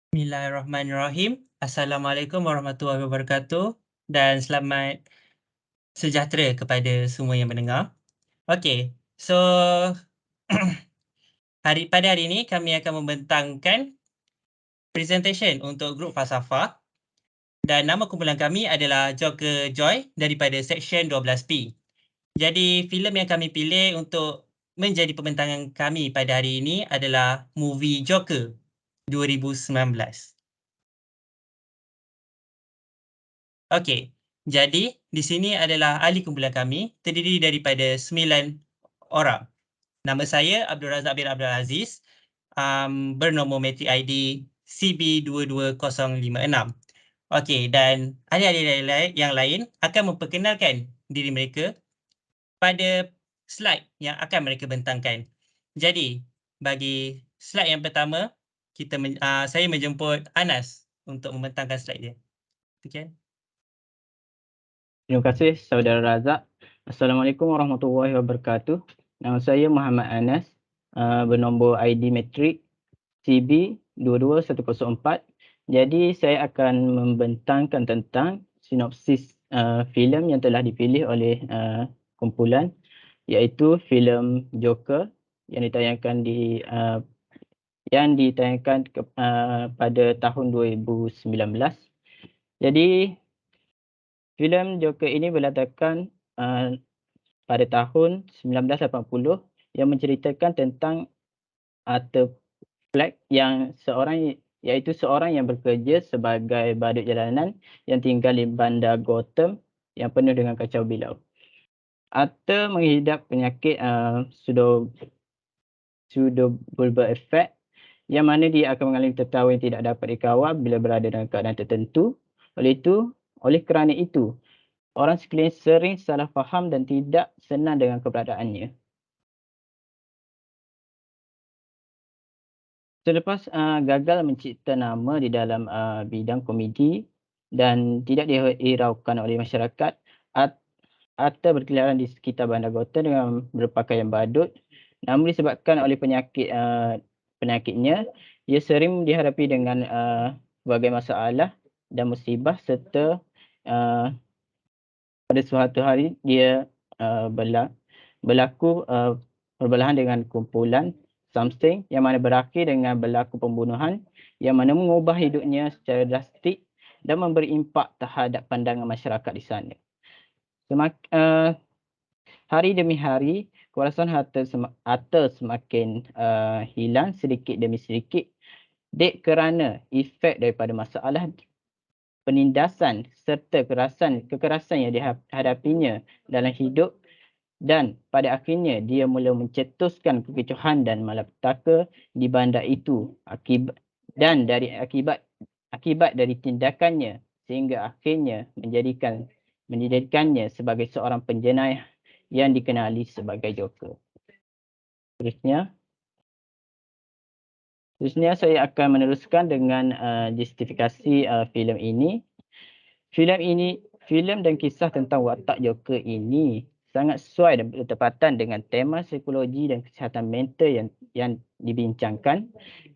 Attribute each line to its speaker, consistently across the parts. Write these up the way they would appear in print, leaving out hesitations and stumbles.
Speaker 1: Bismillahirrahmanirrahim. Assalamualaikum warahmatullahi wabarakatuh dan selamat sejahtera kepada semua yang mendengar. Okey, so pada hari ini kami akan membentangkan presentation untuk grup falsafah dan nama kumpulan kami adalah Joker Joy daripada Seksyen 12P. Jadi filem yang kami pilih untuk menjadi pembentangan kami pada hari ini adalah movie Joker 2019. Okey, jadi di sini adalah ahli kumpulan kami, terdiri daripada 9 orang. Nama saya Abdul Razak bin Abdul Aziz, bernombor matrik ID CB22056. Okey, dan ahli-ahli yang lain akan memperkenalkan diri mereka pada slide yang akan mereka bentangkan. Jadi, bagi slide yang pertama, saya menjemput Anas untuk membentangkan slide dia. Okey.
Speaker 2: Terima kasih Saudara Razak. Assalamualaikum warahmatullahi wabarakatuh. Nama saya Muhammad Anas, bernombor ID matrik CB22104. Jadi saya akan membentangkan tentang sinopsis filem yang telah dipilih oleh kumpulan, iaitu filem Joker yang ditayangkan pada tahun 2019. Jadi filem Joker ini berlatarkan pada tahun 1980 yang menceritakan tentang Arthur Fleck iaitu seorang yang bekerja sebagai badut jalanan yang tinggal di bandar Gotham yang penuh dengan kacau bilau. Arthur mengidap penyakit pseudobulbar effect yang mana dia akan mengalami tertawa yang tidak dapat dikawal bila berada dalam keadaan tertentu. Oleh kerana itu, orang sekeliling sering salah faham dan tidak senang dengan keberadaannya. Selepas gagal mencipta nama di dalam bidang komedi dan tidak dihiraukan oleh masyarakat, Arthur berkeliaran di sekitar bandar Gotham dengan berpakaian badut. Namun disebabkan oleh penyakitnya, ia sering dihadapi dengan berbagai masalah dan musibah serta pada suatu hari dia berlaku perbelahan dengan kumpulan Something yang mana berakhir dengan berlaku pembunuhan yang mana mengubah hidupnya secara drastik dan memberi impak terhadap pandangan masyarakat di sana. Hari demi hari, kuasaan Arthur semakin hilang sedikit demi sedikit kerana efek daripada masalah penindasan serta kekerasan yang dihadapinya dalam hidup, dan pada akhirnya dia mula mencetuskan kekecohan dan malapetaka di bandar itu akibat dari tindakannya sehingga akhirnya menjadikannya sebagai seorang penjenayah yang dikenali sebagai Joker. Seterusnya saya akan meneruskan dengan justifikasi filem ini. Filem dan kisah tentang watak Joker ini sangat sesuai dan bertepatan dengan tema psikologi dan kesihatan mental yang dibincangkan.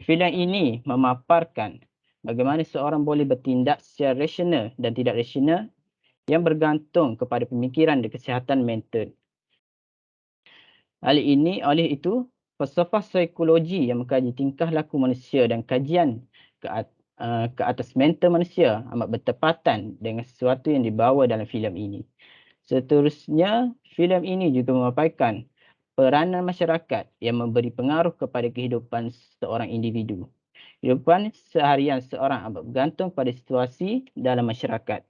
Speaker 2: Filem ini memaparkan bagaimana seorang boleh bertindak secara rasional dan tidak rasional yang bergantung kepada pemikiran dan kesihatan mental. Oleh itu, falsafah psikologi yang mengkaji tingkah laku manusia dan kajian ke atas mental manusia amat bertepatan dengan sesuatu yang dibawa dalam filem ini. Seterusnya, filem ini juga memaparkan peranan masyarakat yang memberi pengaruh kepada kehidupan seorang individu. Kehidupan seharian seorang amat bergantung pada situasi dalam masyarakat.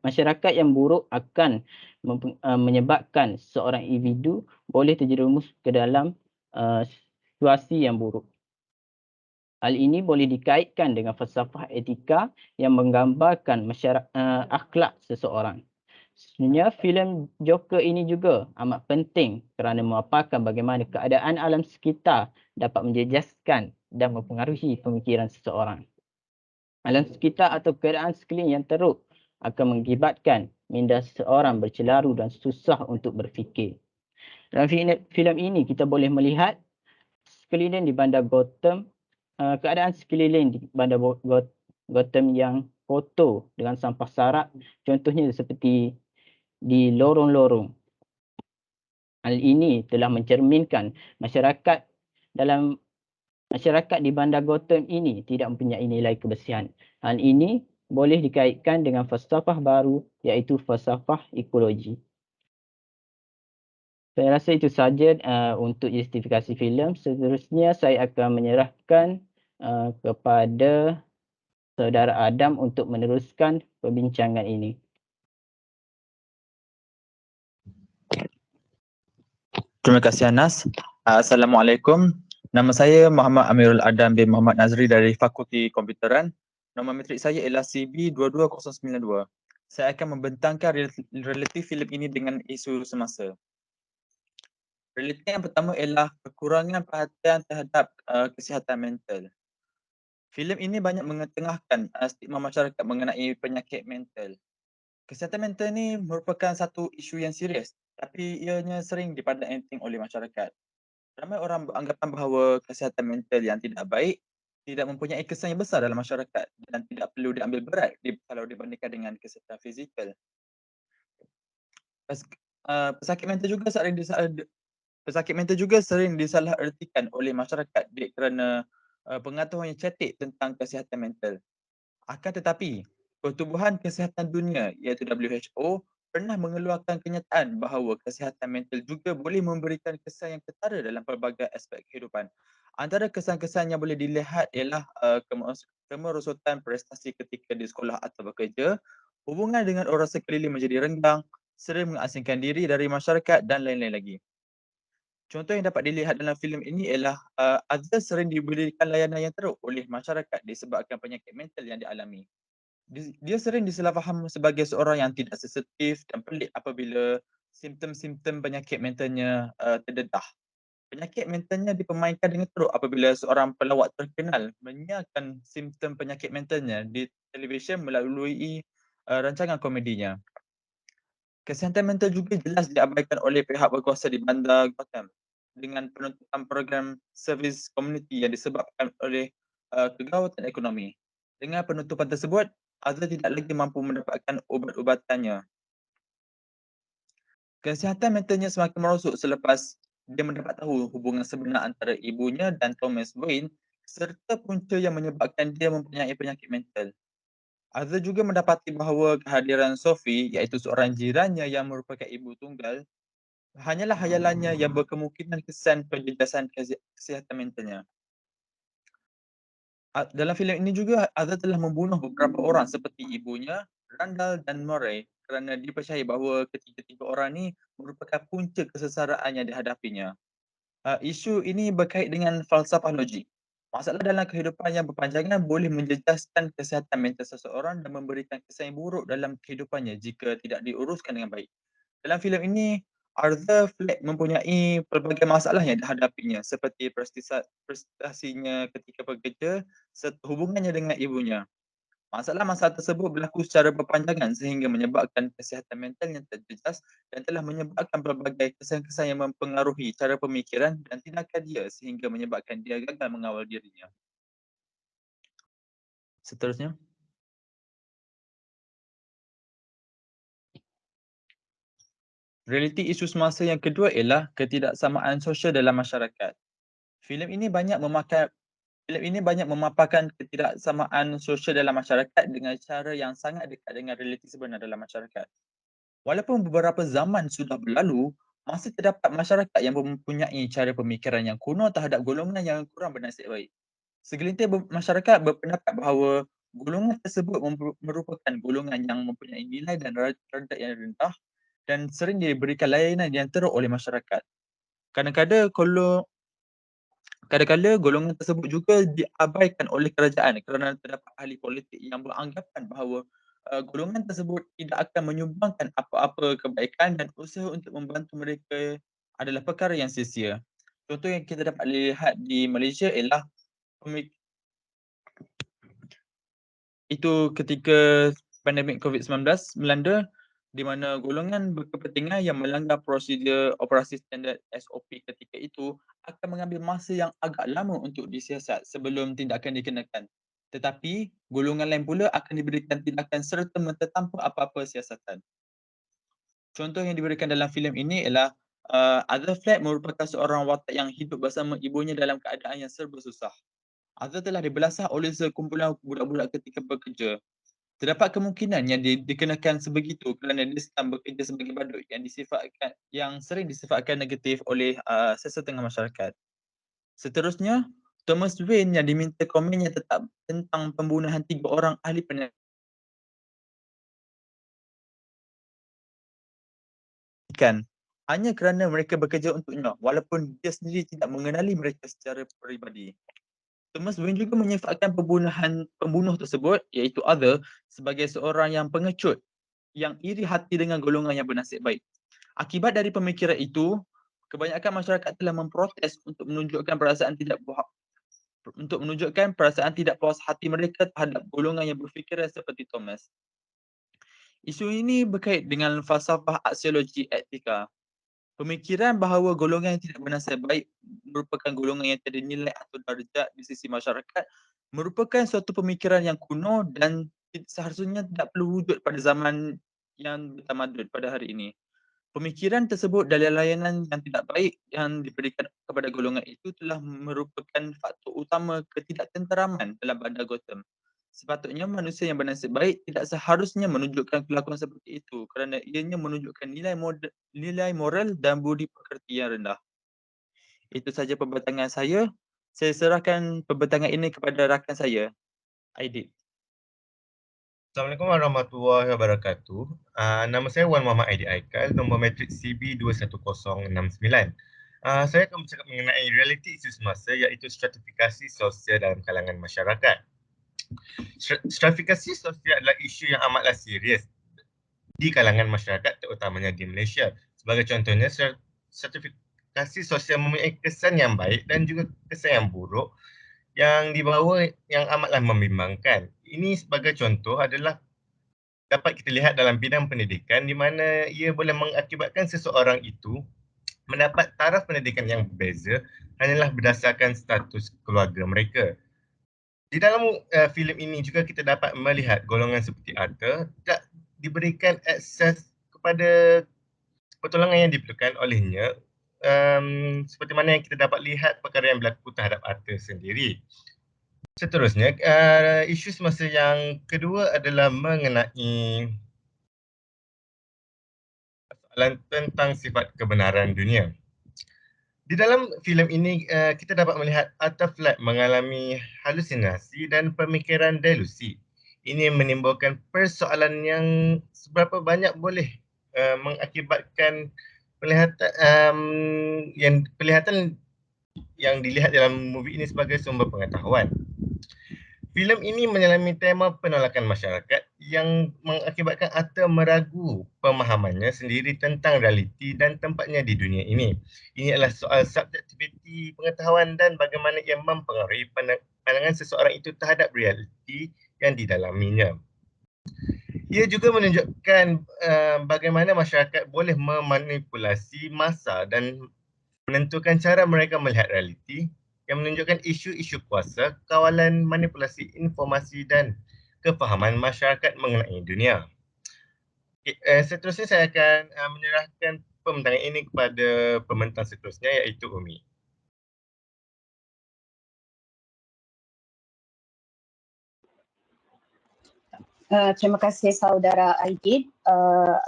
Speaker 2: Masyarakat yang buruk akan menyebabkan seorang individu boleh terjerumus ke dalam situasi yang buruk. Hal ini boleh dikaitkan dengan falsafah etika yang menggambarkan akhlak seseorang. Sebenarnya filem Joker ini juga amat penting kerana memaparkan bagaimana keadaan alam sekitar dapat menjejaskan dan mempengaruhi pemikiran seseorang. Alam sekitar atau keadaan sekeliling yang teruk akan mengakibatkan minda seseorang bercelaru dan susah untuk berfikir. Dalam filem ini kita boleh melihat sekeliling di bandar Gotham keadaan sekeliling di bandar Gotham yang kotor dengan sampah sarak, contohnya seperti di lorong-lorong. Hal ini telah mencerminkan masyarakat di bandar Gotham ini tidak mempunyai nilai kebersihan. Hal ini boleh dikaitkan dengan falsafah baru iaitu falsafah ekologi. Saya rasa itu saja untuk justifikasi filem. Seterusnya saya akan menyerahkan kepada saudara Adam untuk meneruskan perbincangan ini.
Speaker 3: Terima kasih Anas. Assalamualaikum. Nama saya Muhammad Amirul Adam bin Muhammad Nazri dari Fakulti Komputeran. Nombor metrik saya ialah CB22092. Saya akan membentangkan relatif filem ini dengan isu semasa. Realiti yang pertama ialah kekurangan perhatian terhadap kesihatan mental. Filem ini banyak mengetengahkan stigma masyarakat mengenai penyakit mental. Kesihatan mental ni merupakan satu isu yang serius, tapi ianya sering dipandang enteng oleh masyarakat. Ramai orang beranggapan bahawa kesihatan mental yang tidak baik tidak mempunyai kesan yang besar dalam masyarakat dan tidak perlu diambil berat kalau dibandingkan dengan kesihatan fizikal. Pesakit mental juga sering disalahertikan oleh masyarakat kerana pengetahuan yang cetek tentang kesihatan mental. Akan tetapi, Pertubuhan Kesihatan Dunia iaitu WHO pernah mengeluarkan kenyataan bahawa kesihatan mental juga boleh memberikan kesan yang ketara dalam pelbagai aspek kehidupan. Antara kesan-kesan yang boleh dilihat ialah kemerosotan prestasi ketika di sekolah atau bekerja, hubungan dengan orang sekeliling menjadi renggang, sering mengasingkan diri dari masyarakat dan lain-lain lagi. Contoh yang dapat dilihat dalam filem ini ialah Azhar sering diberikan layanan yang teruk oleh masyarakat disebabkan penyakit mental yang dialami. Dia sering disalahfaham sebagai seorang yang tidak sensitif dan pelik apabila simptom-simptom penyakit mentalnya terdedah. Penyakit mentalnya dipermainkan dengan teruk apabila seorang pelawak terkenal menyiarkan simptom penyakit mentalnya di televisyen melalui rancangan komedinya. Kesihatan mental juga jelas diabaikan oleh pihak berkuasa di bandar Gotham dengan penuntutan program servis komuniti yang disebabkan oleh kegawatan ekonomi. Dengan penutupan tersebut, Azhar tidak lagi mampu mendapatkan ubat-ubatannya. Kesihatan mentalnya semakin merosot selepas dia mendapat tahu hubungan sebenar antara ibunya dan Thomas Wayne serta punca yang menyebabkan dia mempunyai penyakit mental. Azhar juga mendapati bahawa kehadiran Sophie iaitu seorang jirannya yang merupakan ibu tunggal hanyalah hayalannya yang berkemungkinan kesan penjejasan kesihatan mentalnya. Dalam filem ini juga Azhar telah membunuh beberapa orang seperti ibunya, Randall dan Murray kerana dipercayai bahawa ketiga-tiga orang ni merupakan punca kesengsaraan yang dihadapinya. Isu ini berkait dengan falsafah logik. Masalah dalam kehidupan yang berpanjangan boleh menjejaskan kesihatan mental seseorang dan memberikan kesan yang buruk dalam kehidupannya jika tidak diuruskan dengan baik. Dalam filem ini, Arthur Fleck mempunyai pelbagai masalah yang dihadapinya seperti prestasinya ketika bekerja serta hubungannya dengan ibunya. Masalah-masalah tersebut berlaku secara berpanjangan sehingga menyebabkan kesihatan mental yang terjejas dan telah menyebabkan pelbagai kesan-kesan yang mempengaruhi cara pemikiran dan tindakan dia sehingga menyebabkan dia gagal mengawal dirinya. Seterusnya. Realiti isu semasa yang kedua ialah ketidaksamaan sosial dalam masyarakat. Filem ini banyak memaparkan ketidaksamaan sosial dalam masyarakat dengan cara yang sangat dekat dengan realiti sebenar dalam masyarakat. Walaupun beberapa zaman sudah berlalu, masih terdapat masyarakat yang mempunyai cara pemikiran yang kuno terhadap golongan yang kurang bernasib baik. Segelintir masyarakat berpendapat bahawa golongan tersebut merupakan golongan yang mempunyai nilai dan darjat yang rendah dan sering diberikan layanan yang teruk oleh masyarakat. Kadang-kadang golongan tersebut juga diabaikan oleh kerajaan kerana terdapat ahli politik yang beranggapan bahawa golongan tersebut tidak akan menyumbangkan apa-apa kebaikan dan usaha untuk membantu mereka adalah perkara yang sia-sia. Contoh yang kita dapat lihat di Malaysia ialah itu ketika pandemik COVID-19 melanda, di mana golongan berkepentingan yang melanggar prosedur operasi standard SOP ketika itu akan mengambil masa yang agak lama untuk disiasat sebelum tindakan dikenakan. Tetapi, golongan lain pula akan diberikan tindakan serta-merta tanpa apa-apa siasatan. Contoh yang diberikan dalam filem ini ialah Azhar Flag merupakan seorang watak yang hidup bersama ibunya dalam keadaan yang serba susah. Azhar telah dibelasah oleh sekumpulan budak-budak ketika bekerja. Terdapat kemungkinan yang dikenakan sebegitu kerana dia sedang bekerja sebagai badut yang sering disifatkan negatif oleh sesetengah masyarakat. Seterusnya, Thomas Wayne yang diminta komennya tetap tentang pembunuhan 3 orang ahli pendidikan hanya kerana mereka bekerja untuknya walaupun dia sendiri tidak mengenali mereka secara peribadi. Thomas Wayne juga menyifatkan pembunuh tersebut iaitu Arthur sebagai seorang yang pengecut yang iri hati dengan golongan yang bernasib baik. Akibat dari pemikiran itu, kebanyakan masyarakat telah memprotes untuk menunjukkan perasaan tidak puas hati mereka terhadap golongan yang berfikiran seperti Thomas. Isu ini berkait dengan falsafah aksiologi etika. Pemikiran bahawa golongan yang tidak bernasib baik merupakan golongan yang tiada nilai atau darjat di sisi masyarakat merupakan suatu pemikiran yang kuno dan seharusnya tidak perlu wujud pada zaman yang bertamadun pada hari ini. Pemikiran tersebut dari layanan yang tidak baik yang diberikan kepada golongan itu telah merupakan faktor utama ketidaktenteraman dalam bandar Gotham. Sepatutnya manusia yang bernasib baik tidak seharusnya menunjukkan kelakuan seperti itu kerana ianya menunjukkan nilai moral dan budi pekerti yang rendah. Itu saja pembentangan saya. Saya serahkan pembentangan ini kepada rakan saya, Aidit.
Speaker 4: Assalamualaikum warahmatullahi wabarakatuh. Nama saya Wan Muhammad Aidit Aikal, nombor matrik CB21069. Saya akan bercakap mengenai realiti isu semasa iaitu stratifikasi sosial dalam kalangan masyarakat. Stratifikasi sosial adalah isu yang amatlah serius di kalangan masyarakat terutamanya di Malaysia. Sebagai contohnya, stratifikasi sosial mempunyai kesan yang baik dan juga kesan yang buruk yang dibawa yang amatlah membimbangkan. Ini sebagai contoh adalah dapat kita lihat dalam bidang pendidikan di mana ia boleh mengakibatkan seseorang itu mendapat taraf pendidikan yang berbeza hanyalah berdasarkan status keluarga mereka. Di dalam filem ini juga kita dapat melihat golongan seperti Arthur tidak diberikan akses kepada pertolongan yang diperlukan olehnya seperti mana yang kita dapat lihat perkara yang berlaku terhadap Arthur sendiri. Seterusnya, isu semasa yang kedua adalah mengenai soalan tentang sifat kebenaran dunia. Di dalam filem ini, kita dapat melihat Arthur Fleck mengalami halusinasi dan pemikiran delusi. Ini menimbulkan persoalan yang seberapa banyak boleh mengakibatkan penglihatan yang dilihat dalam movie ini sebagai sumber pengetahuan. Filem ini menyelami tema penolakan masyarakat yang mengakibatkan Arthur meragu pemahamannya sendiri tentang realiti dan tempatnya di dunia ini. Ini adalah soal subjektiviti pengetahuan dan bagaimana ia mempengaruhi pandangan seseorang itu terhadap realiti yang didalaminya. Ia juga menunjukkan bagaimana masyarakat boleh memanipulasi masa dan menentukan cara mereka melihat realiti yang menunjukkan isu-isu kuasa, kawalan, manipulasi informasi dan kefahaman masyarakat mengenai dunia. Seterusnya saya akan menyerahkan pembentangan ini kepada pembentang seterusnya iaitu Umi.
Speaker 5: Terima kasih saudara Aidit.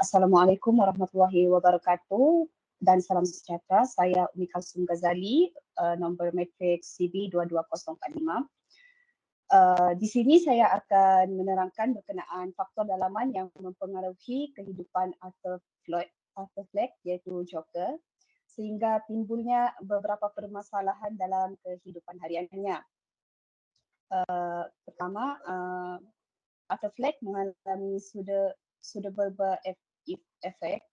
Speaker 5: Assalamualaikum warahmatullahi wabarakatuh dan salam sejahtera. Saya Umi Kalsum Ghazali, nombor matrik CB22045. Di sini saya akan menerangkan berkenaan faktor dalaman yang mempengaruhi kehidupan Arthur Fleck iaitu Joker sehingga timbulnya beberapa permasalahan dalam kehidupan hariannya. Pertama, Arthur Fleck mengalami suicidal effect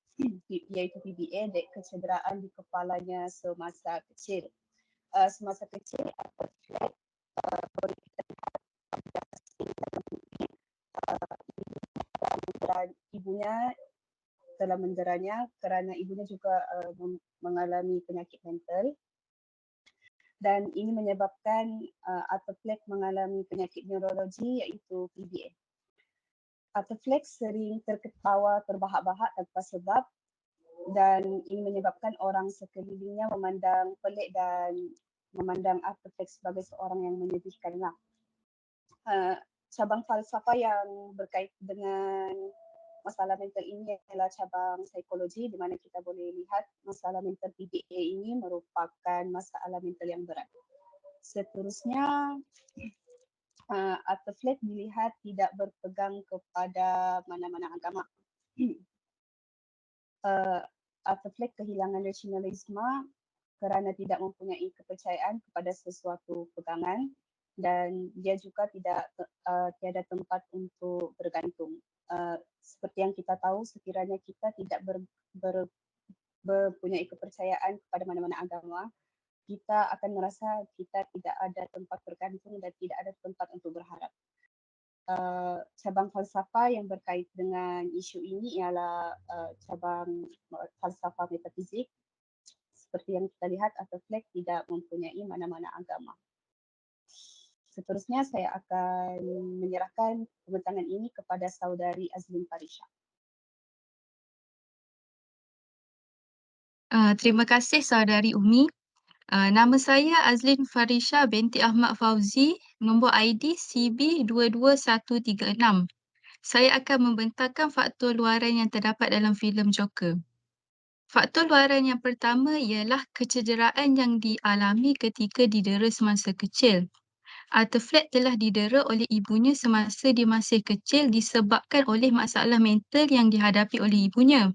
Speaker 5: iaitu PBA dan kecederaan di kepalanya semasa kecil. Semasa kecil Arthur Fleck ibunya telah menderanya kerana ibunya juga mengalami penyakit mental. Dan ini menyebabkan Arthur Fleck mengalami penyakit neurologi iaitu PBA. Arthur Fleck sering terketawa terbahak-bahak tanpa sebab dan ini menyebabkan orang sekelilingnya memandang pelik dan memandang Arthur Fleck sebagai seorang yang menyedihkanlah. Cabang falsafah yang berkait dengan masalah mental ini adalah cabang psikologi di mana kita boleh lihat masalah mental PBA ini merupakan masalah mental yang berat. Seterusnya, Arthur Fleck dilihat tidak berpegang kepada mana-mana agama. Arthur Fleck kehilangan rasionalisme kerana tidak mempunyai kepercayaan kepada sesuatu pegangan dan dia juga tiada tempat untuk bergantung. Seperti yang kita tahu, sekiranya kita tidak mempunyai kepercayaan kepada mana-mana agama, kita akan merasa kita tidak ada tempat bergantung dan tidak ada tempat untuk berharap. Cabang falsafah yang berkait dengan isu ini ialah cabang falsafah metafizik. Seperti yang kita lihat, Arthur Fleck tidak mempunyai mana-mana agama. Seterusnya saya akan menyerahkan pembentangan ini kepada saudari Azlin Farisha.
Speaker 6: Terima kasih saudari Umi. Nama saya Azlin Farisha binti Ahmad Fauzi, nombor ID CB22136. Saya akan membentangkan faktor luaran yang terdapat dalam filem Joker. Faktor luaran yang pertama ialah kecederaan yang dialami ketika didera semasa kecil. Arthur Fleck telah didera oleh ibunya semasa dia masih kecil disebabkan oleh masalah mental yang dihadapi oleh ibunya.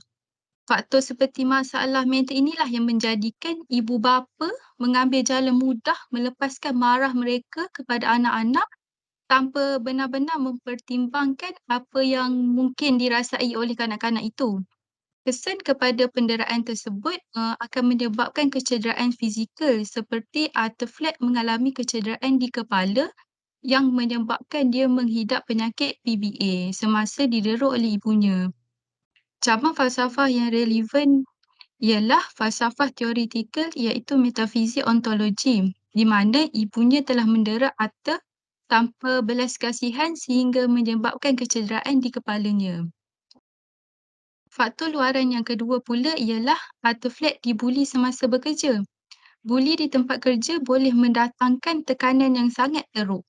Speaker 6: Faktor seperti masalah mental inilah yang menjadikan ibu bapa mengambil jalan mudah melepaskan marah mereka kepada anak-anak tanpa benar-benar mempertimbangkan apa yang mungkin dirasai oleh kanak-kanak itu. Kesan kepada penderaan tersebut akan menyebabkan kecederaan fizikal seperti Arthur Fleck mengalami kecederaan di kepala yang menyebabkan dia menghidap penyakit PBA semasa didera oleh ibunya. Cabang falsafah yang relevan ialah falsafah teoretikal iaitu metafizik ontologi di mana ibunya telah mendera Arthur tanpa belas kasihan sehingga menyebabkan kecederaan di kepalanya. Faktor luaran yang kedua pula ialah Arthur Fleck dibuli semasa bekerja. Buli di tempat kerja boleh mendatangkan tekanan yang sangat teruk.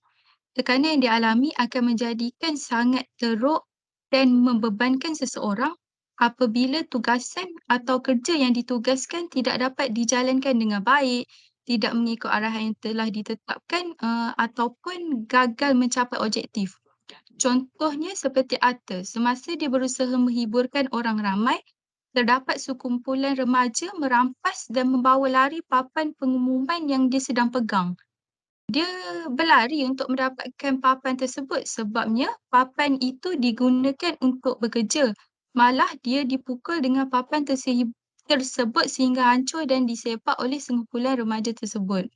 Speaker 6: Tekanan yang dialami akan menjadikan sangat teruk dan membebankan seseorang apabila tugasan atau kerja yang ditugaskan tidak dapat dijalankan dengan baik, tidak mengikut arahan yang telah ditetapkan ataupun gagal mencapai objektif. Contohnya seperti Arthur, semasa dia berusaha menghiburkan orang ramai, terdapat sekumpulan remaja merampas dan membawa lari papan pengumuman yang dia sedang pegang. Dia berlari untuk mendapatkan papan tersebut sebabnya papan itu digunakan untuk bekerja. Malah dia dipukul dengan papan tersebut sehingga hancur dan disepak oleh sekumpulan remaja tersebut.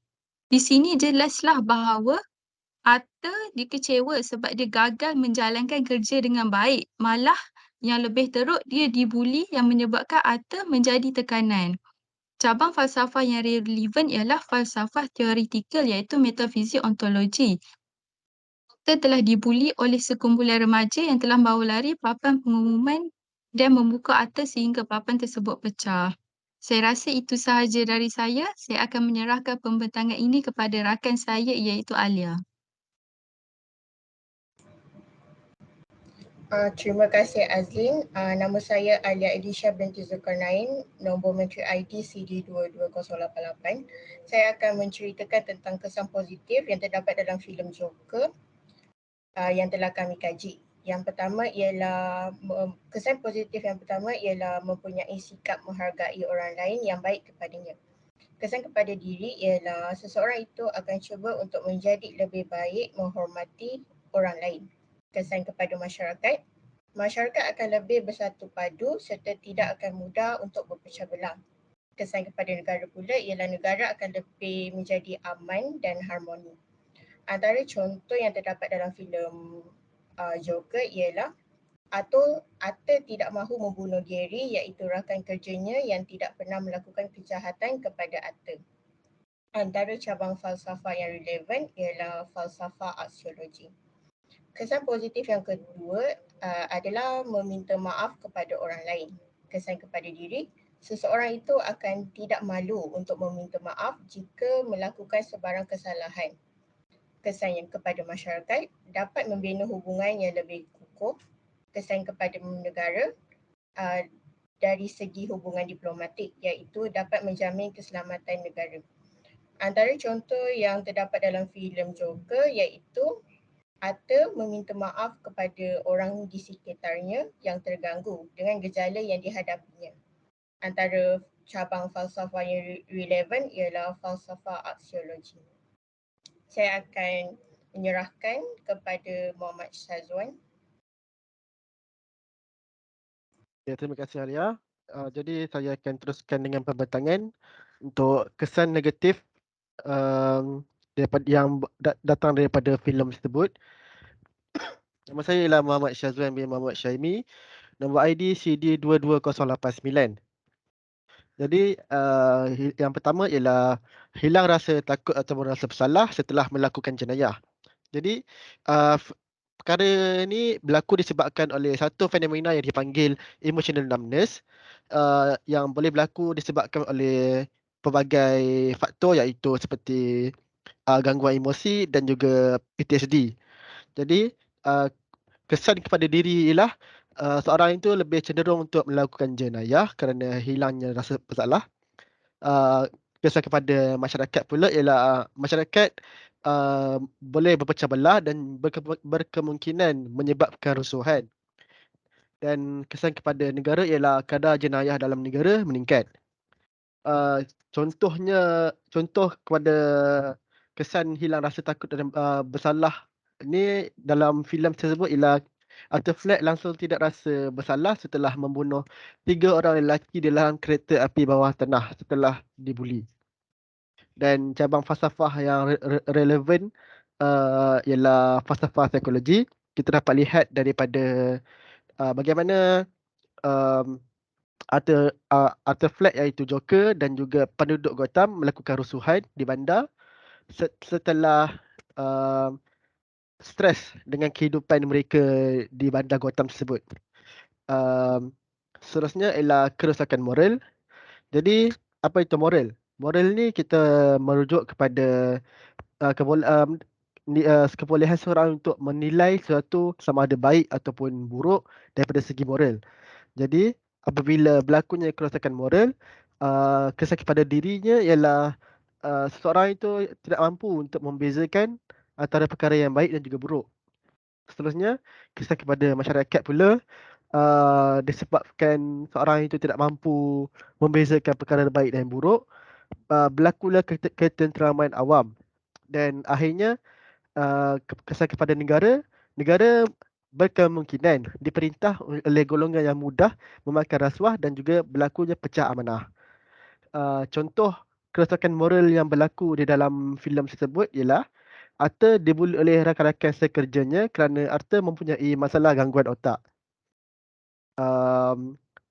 Speaker 6: Di sini jelaslah bahawa Arthur dikecewa sebab dia gagal menjalankan kerja dengan baik. Malah yang lebih teruk dia dibuli yang menyebabkan Arthur menjadi tekanan. Cabang falsafah yang relevan ialah falsafah teoretikal iaitu metafizik ontologi. Arthur telah dibuli oleh sekumpulan remaja yang telah membawa lari papan pengumuman dan membuka Arthur sehingga papan tersebut pecah. Saya rasa itu sahaja dari saya. Saya akan menyerahkan pembentangan ini kepada rakan saya iaitu Alia.
Speaker 7: Terima kasih Azlin. Nama saya Alia Elisha binti Zulkarnain, nombor menteri ID CD22088. Saya akan menceritakan tentang kesan positif yang terdapat dalam filem Joker yang telah kami kaji. Yang pertama ialah, kesan positif yang pertama ialah mempunyai sikap menghargai orang lain yang baik kepadanya. Kesan kepada diri ialah seseorang itu akan cuba untuk menjadi lebih baik menghormati orang lain. Kesan kepada masyarakat, masyarakat akan lebih bersatu padu serta tidak akan mudah untuk berpecah belah. Kesan kepada negara pula ialah negara akan lebih menjadi aman dan harmoni. Antara contoh yang terdapat dalam filem Joker ialah atau Atta tidak mahu membunuh Gary, iaitu rakan kerjanya yang tidak pernah melakukan kejahatan kepada Atta. Antara cabang falsafah yang relevan ialah falsafah aksiologi. Kesan positif yang kedua adalah meminta maaf kepada orang lain. Kesan kepada diri, seseorang itu akan tidak malu untuk meminta maaf jika melakukan sebarang kesalahan. Kesan yang kepada masyarakat, dapat membina hubungan yang lebih kukuh. Kesan kepada negara, dari segi hubungan diplomatik, iaitu dapat menjamin keselamatan negara. Antara contoh yang terdapat dalam filem Joker iaitu Atta meminta maaf kepada orang di sekitarnya yang terganggu dengan gejala yang dihadapinya. Antara cabang falsafah yang relevan ialah falsafah aksiologi. Saya akan menyerahkan kepada Muhammad Syazwan.
Speaker 8: Ya, terima kasih Alia. Jadi saya akan teruskan dengan pembentangan untuk kesan negatif yang datang daripada filem tersebut. Nama saya ialah Muhammad Syazwan bin Muhammad Syaimi. Nombor ID CD22089. Jadi yang pertama ialah hilang rasa takut atau rasa bersalah setelah melakukan jenayah. Jadi perkara ni berlaku disebabkan oleh satu fenomena yang dipanggil emotional numbness yang boleh berlaku disebabkan oleh pelbagai faktor iaitu seperti gangguan emosi dan juga PTSD. Jadi kesan kepada diri ialah seorang itu lebih cenderung untuk melakukan jenayah kerana hilangnya rasa bersalah. Kesan kepada masyarakat pula ialah masyarakat boleh berpecah belah dan berkemungkinan menyebabkan rusuhan. Dan kesan kepada negara ialah kadar jenayah dalam negara meningkat. Contoh kepada kesan hilang rasa takut dan bersalah ni dalam filem tersebut ialah Arthur Fleck langsung tidak rasa bersalah setelah membunuh 3 orang lelaki dalam kereta api bawah tanah setelah dibuli. Dan cabang falsafah yang relevan ialah falsafah psikologi. Kita dapat lihat daripada bagaimana Arthur Fleck iaitu Joker dan juga penduduk Gotham melakukan rusuhan di bandar setelah stres dengan kehidupan mereka di bandar Gotham tersebut. Seterusnya ialah kerosakan moral. Jadi apa itu moral? Moral ni kita merujuk kepada kebolehan seorang untuk menilai sesuatu sama ada baik ataupun buruk daripada segi moral. Jadi apabila berlakunya kerosakan moral, kesan kepada dirinya ialah seseorang itu tidak mampu untuk membezakan antara perkara yang baik dan juga buruk. Seterusnya, kesan kepada masyarakat pula disebabkan seorang itu tidak mampu membezakan perkara baik dan buruk, berlakulah ketenteraman awam. Dan akhirnya kesan kepada negara berkemungkinan diperintah oleh golongan yang mudah memakan rasuah dan juga berlakunya pecah amanah. Contoh kerosakan moral yang berlaku di dalam filem tersebut ialah Arthur dibuli oleh rakan-rakan sekerjanya kerana Arthur mempunyai masalah gangguan otak.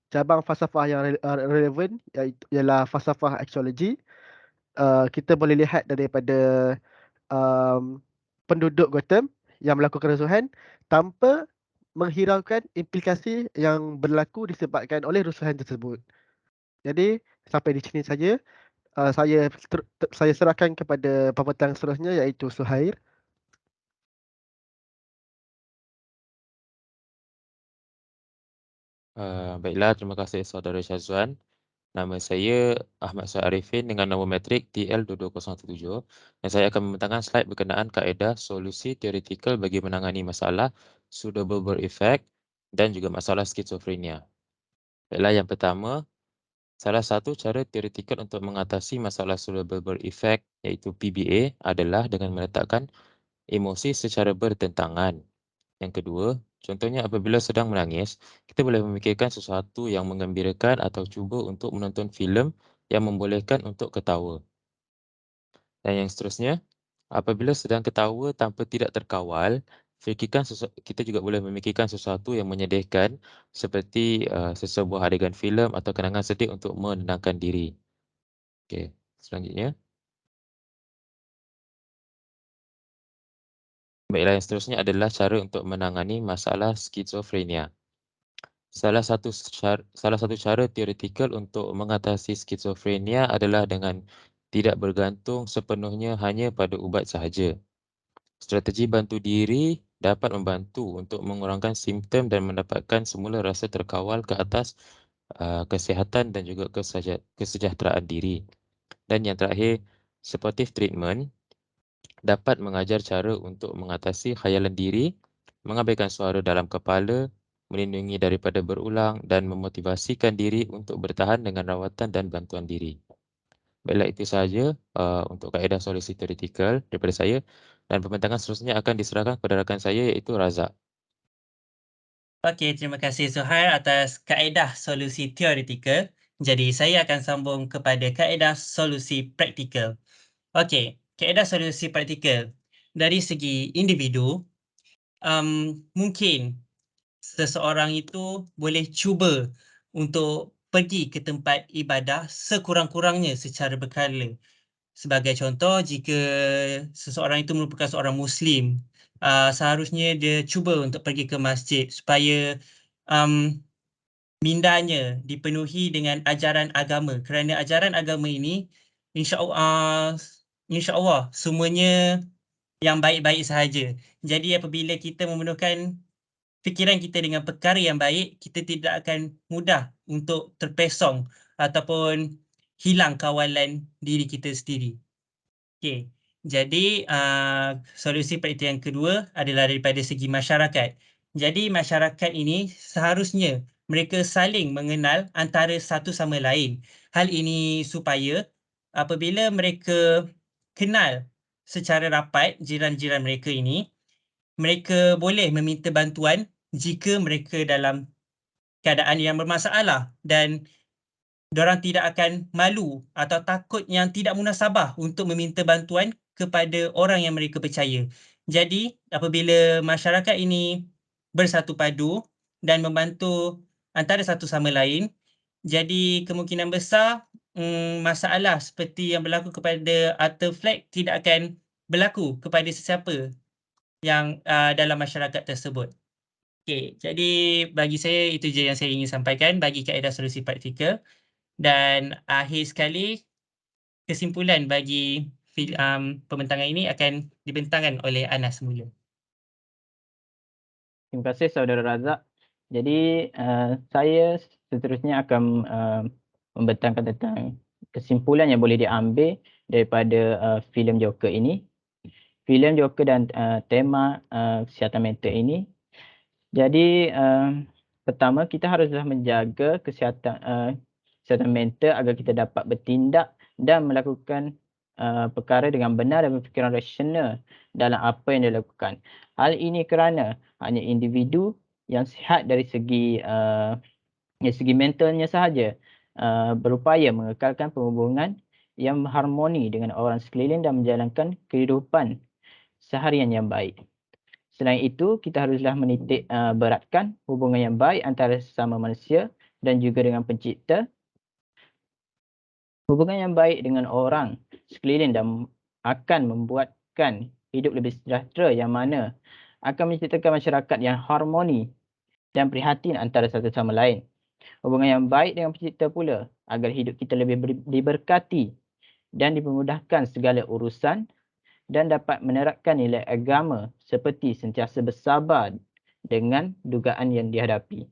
Speaker 8: Cabang falsafah yang relevan ialah falsafah aksiologi. Kita boleh lihat daripada penduduk Gotham yang melakukan kerusuhan tanpa menghiraukan implikasi yang berlaku disebabkan oleh rusuhan tersebut. Jadi sampai di sini saja. Saya serahkan kepada pembentang seterusnya iaitu Suhair.
Speaker 9: Baiklah, terima kasih saudara Syazwan. Nama saya Ahmad Syah Arifin dengan nombor metrik TL22017 dan saya akan membentangkan slide berkenaan kaedah solusi teoretikal bagi menangani masalah pseudo-Berber effect dan juga masalah skizofrenia. Baiklah, yang pertama, salah satu cara teoretikal untuk mengatasi masalah pseudo-Berber effect iaitu PBA adalah dengan meletakkan emosi secara bertentangan. Yang kedua, contohnya apabila sedang menangis, kita boleh memikirkan sesuatu yang menggembirakan atau cuba untuk menonton filem yang membolehkan untuk ketawa. Dan yang seterusnya, apabila sedang ketawa tanpa tidak terkawal, kita juga boleh memikirkan sesuatu yang menyedihkan seperti sesebuah adegan filem atau kenangan sedih untuk menenangkan diri. Okey, selanjutnya. Baiklah, yang seterusnya adalah cara untuk menangani masalah skizofrenia. Salah satu cara teoretikal untuk mengatasi skizofrenia adalah dengan tidak bergantung sepenuhnya hanya pada ubat sahaja. Strategi bantu diri dapat membantu untuk mengurangkan simptom dan mendapatkan semula rasa terkawal ke atas kesihatan dan juga kesejahteraan diri. Dan yang terakhir, supportive treatment dapat mengajar cara untuk mengatasi khayalan diri, mengabaikan suara dalam kepala, melindungi daripada berulang dan memotivasikan diri untuk bertahan dengan rawatan dan bantuan diri. Baiklah, itu sahaja untuk kaedah solusi teoretikal daripada saya, dan pembentangan seterusnya akan diserahkan kepada rakan saya iaitu Razak.
Speaker 1: Okey, terima kasih Suhail atas kaedah solusi teoretikal. Jadi saya akan sambung kepada kaedah solusi praktikal. Okey, kaedah solusi praktikal. Dari segi individu, mungkin seseorang itu boleh cuba untuk pergi ke tempat ibadah sekurang-kurangnya secara berkala. Sebagai contoh, jika seseorang itu merupakan seorang Muslim, seharusnya dia cuba untuk pergi ke masjid supaya mindanya dipenuhi dengan ajaran agama. Kerana ajaran agama ini, insya-Allah semuanya yang baik-baik sahaja. Jadi apabila kita memenuhkan fikiran kita dengan perkara yang baik, kita tidak akan mudah untuk terpesong ataupun hilang kawalan diri kita sendiri. Okey, jadi solusi praktikal yang kedua adalah daripada segi masyarakat. Jadi masyarakat ini seharusnya mereka saling mengenal antara satu sama lain. Hal ini supaya apabila mereka kenal secara rapat jiran-jiran mereka ini, mereka boleh meminta bantuan jika mereka dalam keadaan yang bermasalah dan diorang tidak akan malu atau takut yang tidak munasabah untuk meminta bantuan kepada orang yang mereka percaya. Jadi, apabila masyarakat ini bersatu padu dan membantu antara satu sama lain, jadi kemungkinan besar masalah seperti yang berlaku kepada Arthur Fleck tidak akan berlaku kepada sesiapa yang dalam masyarakat tersebut. Okey, jadi bagi saya itu je yang saya ingin sampaikan bagi kaedah solusi praktikal. Dan akhir sekali, kesimpulan bagi pembentangan ini akan dibentangkan oleh Anas semula.
Speaker 2: Terima kasih Saudara Razak. Jadi saya seterusnya akan membentangkan tentang kesimpulan yang boleh diambil daripada filem Joker ini. Filem Joker dan tema kesihatan mental ini. Jadi pertama kita haruslah menjaga kesihatan mental agar kita dapat bertindak dan melakukan perkara dengan benar dan berfikiran rasional dalam apa yang dilakukan. Hal ini kerana hanya individu yang sihat dari segi mentalnya sahaja berupaya mengekalkan perhubungan yang harmoni dengan orang sekeliling dan menjalankan kehidupan seharian yang baik. Selain itu, kita haruslah menitik beratkan hubungan yang baik antara sesama manusia dan juga dengan pencipta. Hubungan yang baik dengan orang sekeliling dan akan membuatkan hidup lebih sejahtera yang mana akan menciptakan masyarakat yang harmoni dan prihatin antara satu sama lain. Hubungan yang baik dengan pencipta pula agar hidup kita lebih diberkati dan dipermudahkan segala urusan dan dapat menerapkan nilai agama seperti sentiasa bersabar dengan dugaan yang dihadapi.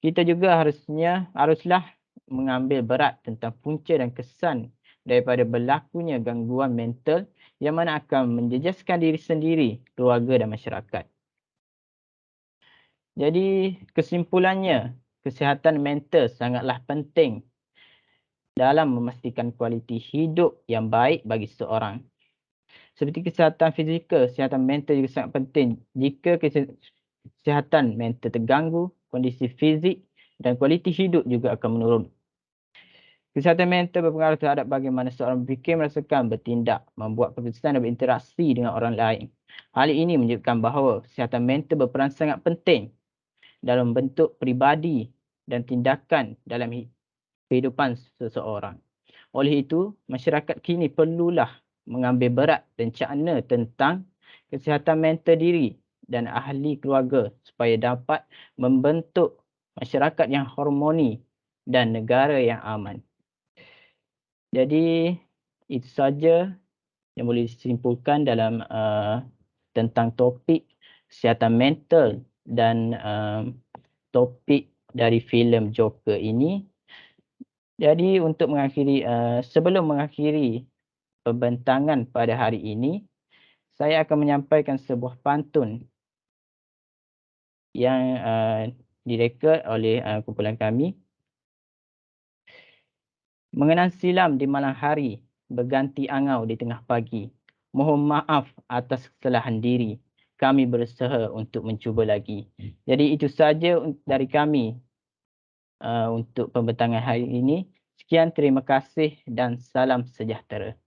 Speaker 2: Kita juga haruslah mengambil berat tentang punca dan kesan daripada berlakunya gangguan mental yang mana akan menjejaskan diri sendiri, keluarga dan masyarakat. Jadi kesimpulannya, kesihatan mental sangatlah penting dalam memastikan kualiti hidup yang baik bagi seseorang. Seperti kesihatan fizikal, kesihatan mental juga sangat penting. Jika kesihatan mental terganggu, kondisi fizik dan kualiti hidup juga akan menurun. Kesihatan mental berpengaruh terhadap bagaimana seorang berfikir, merasakan, bertindak, membuat keputusan dan berinteraksi dengan orang lain. Hal ini menunjukkan bahawa kesihatan mental berperan sangat penting dalam bentuk peribadi dan tindakan dalam kehidupan seseorang. Oleh itu, masyarakat kini perlulah mengambil berat rencana tentang kesihatan mental diri dan ahli keluarga supaya dapat membentuk masyarakat yang harmoni dan negara yang aman. Jadi, itu saja yang boleh disimpulkan dalam tentang topik kesihatan mental dan topik dari filem Joker ini. Jadi untuk mengakhiri, sebelum mengakhiri pembentangan pada hari ini, saya akan menyampaikan sebuah pantun yang direkod oleh kumpulan kami. Mengenang silam di malam hari, berganti angau di tengah pagi. Mohon maaf atas kesalahan diri. Kami berusaha untuk mencuba lagi. Jadi itu saja dari kami untuk pembentangan hari ini. Sekian, terima kasih dan salam sejahtera.